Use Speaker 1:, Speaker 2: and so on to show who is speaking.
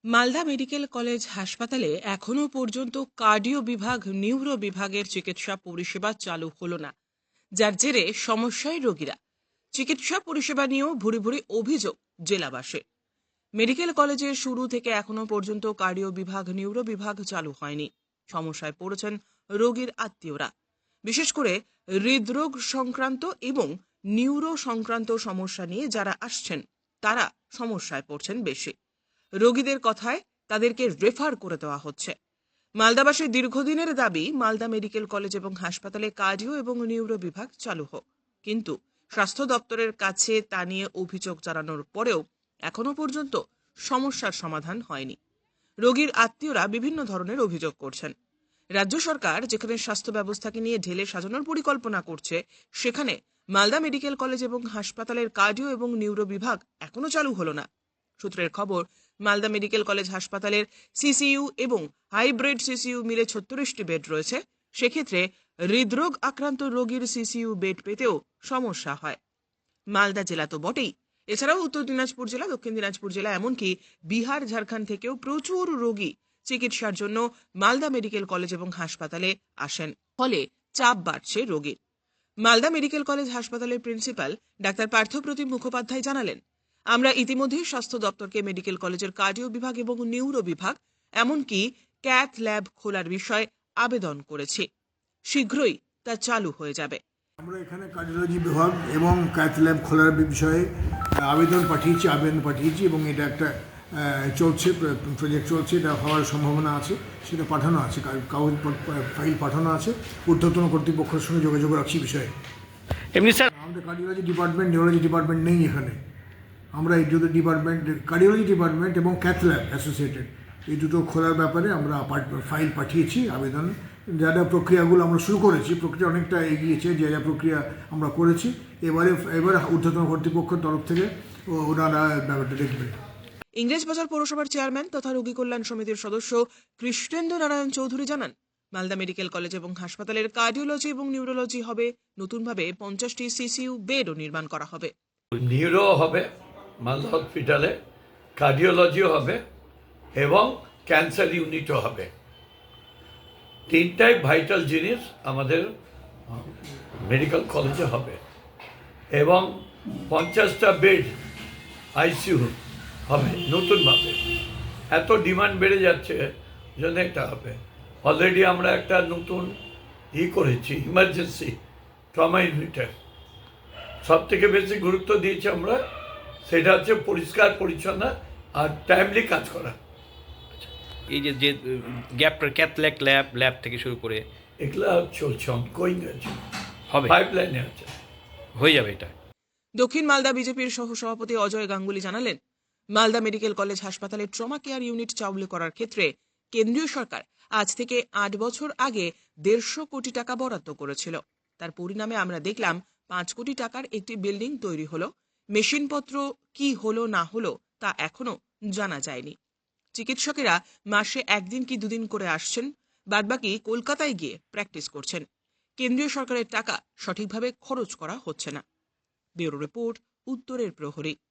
Speaker 1: Malda medical college হাসপাতালে এখনও পর্যন্ত কার্ডিও বিভাগ, নিউরো বিভাগের চিকিৎসা পরিষেবা চালু হলো না, যার জেরে সমস্যায় রোগীরা। চিকিৎসা পরিষেবা নিয়েও ভুরি ভুরি অভিযোগ জেলাবাসীর। মেডিকেল কলেজের শুরু থেকে এখনও পর্যন্ত কার্ডিও বিভাগ, নিউরো বিভাগ চালু হয়নি। সমস্যায় পড়েছেন রোগীর আত্মীয়রা। বিশেষ করে হৃদরোগ সংক্রান্ত এবং নিউরো সংক্রান্ত সমস্যা নিয়ে যারা আসছেন তারা সমস্যায় পড়ছেন বেশি। রোগীদের কথায় তাদেরকে রেফার করে দেওয়া হচ্ছে। মালদাবাসীর দীর্ঘদিনের দাবি মালদা মেডিকেল কলেজ এবং হাসপাতালে কার্ডিও এবং নিউরো বিভাগ চালু হোক, কিন্তু স্বাস্থ্য দপ্তরের কাছে তা নিয়ে অভিযোগ জানানোর পরেও এখনো পর্যন্ত সমস্যার সমাধান হয়নি। রোগীর আত্মীয়রা বিভিন্ন ধরনের অভিযোগ করছেন। রাজ্য সরকার যেখানে স্বাস্থ্য ব্যবস্থাকে নিয়ে ঢেলে সাজানোর পরিকল্পনা করছে, সেখানে মালদা মেডিকেল কলেজ এবং হাসপাতালের কার্ডিও এবং নিউরো বিভাগ এখনো চালু হলো না। সূত্রের খবর, মালদা মেডিকেল কলেজ হাসপাতালের সিসিইউ এবং হাইব্রিড সিসিইউ মিলে 36টি বেড রয়েছে। সেক্ষেত্রে হৃদরোগ আক্রান্ত রোগীর সিসিইউ বেড পেতেও সমস্যা হয়। মালদা জেলা তো বটেই, এছাড়াও উত্তর দিনাজপুর জেলা, দক্ষিণ দিনাজপুর জেলা, এমনকি বিহার, ঝাড়খণ্ড থেকেও প্রচুর রোগী চিকিৎসার জন্য মালদা মেডিকেল কলেজ এবং হাসপাতালে আসেন। ফলে চাপ বাড়ছে রোগীর। মালদা মেডিকেল কলেজ হাসপাতালের প্রিন্সিপাল ডাক্তার পার্থপ্রতিম মুখোপাধ্যায় জানালেন, আমরা ইতিমধ্যেই স্বাস্থ্য দপ্তরকে মেডিকেল কলেজের কার্ডিও বিভাগ এবং নিউরো বিভাগ, এমনকি ক্যাথ ল্যাব খোলার বিষয়ে আবেদন করেছি। শীঘ্রই তা চালু হয়ে যাবে।
Speaker 2: আমরা এখানে কার্ডিওলজি বিভাগ এবং ক্যাথ ল্যাব খোলার বিষয়ে আবেদন পাঠিয়েছি এবং এটা একটা চলছে, প্রজেক্ট চলছে, এটা হওয়ার সম্ভাবনা আছে, সেটা পাঠানো আছে, কাগজ ফাইল পাঠানো আছে। ঊর্ধ্বতন কর্তৃপক্ষের সঙ্গে যোগাযোগ রাখছি বিষয়ে।
Speaker 3: এমনি স্যার,
Speaker 2: আমাদের কার্ডিওলজি ডিপার্টমেন্ট, নিউরোলজি ডিপার্টমেন্ট নেই এখানে। আমরা এই দুটো ডিপার্টমেন্ট, কার্ডিওলজি ডিপার্টমেন্ট এবং ক্যাথ ল্যাব অ্যাসোসিয়েটেড, এই দুটো খোলার ব্যাপারে আমরা ফাইল পাঠিয়েছি, আবেদন। যা প্রক্রিয়াগুলো আমরা শুরু করেছি, প্রক্রিয়া অনেকটা এগিয়েছে, যা প্রক্রিয়া আমরা করেছি। এবার ঊর্ধ্বতন কর্তৃপক্ষের তরফ থেকে ওনারা ব্যাপারটা দেখবেন।
Speaker 1: ইংরেজবাজার পৌরসভার চেয়ারম্যান তথা রোগী কল্যাণ সমিতির সদস্য কৃষ্ণেন্দু নারায়ণ চৌধুরী জানান, মালদা মেডিকেল কলেজ এবং হাসপাতালের কার্ডিওলজি এবং নিউরোলজি হবে নতুনভাবে 50টি সিসিইউ বেডও নির্মাণ করা হবে।
Speaker 4: নিউরো হবে মালদা হসপিটালে, কার্ডিওলজিও হবে এবং ক্যান্সার ইউনিটও হবে। তিনটাই ভাইটাল জিনিস আমাদের মেডিকেল কলেজে হবে এবং 50টা বেড আইসিইউ হবে নতুনভাবে। এত ডিমান্ড বেড়ে যাচ্ছে জন্য এটা হবে। অলরেডি আমরা একটা নতুন করেছি, ইমার্জেন্সি ট্রমা ইউনিটের। সব থেকে বেশি গুরুত্ব দিয়েছি আমরা, সেটা হচ্ছে পরিষ্কার পরিচ্ছন্ন আর টাইমলি কাজ করা।
Speaker 3: এই যে ল্যাব থেকে শুরু করে
Speaker 4: এগুলা চলছে, অনগোয়িং আছে,
Speaker 3: হবে,
Speaker 4: পাইপলাইনে আছে,
Speaker 3: হয়ে যাবে এটা।
Speaker 1: দক্ষিণ মালদা বিজেপির সহসভাপতি অজয় গাঙ্গুলি জানালেন, মালদা মেডিকেল কলেজ হাসপাতালে ট্রমা কেয়ার ইউনিট চালু করার ক্ষেত্রে কেন্দ্রীয় সরকার আজ থেকে 8 বছর আগে 150 কোটি টাকা বরাদ্দ করেছিল। তার পরিণামে আমরা দেখলাম 5 কোটি টাকার একটি বিল্ডিং তৈরি হলো। মেশিনপত্র কি হলো না হলো তা এখনো জানা যায়নি। চিকিৎসকেরা মাসে 1 দিন কি 2 দিন করে আসছেন, বাদবাকি কলকাতায় গিয়ে প্র্যাকটিস করছেন। কেন্দ্রীয় সরকারের টাকা সঠিকভাবে খরচ করা হচ্ছে না। ব্যুরো রিপোর্ট, উত্তরের প্রহরী।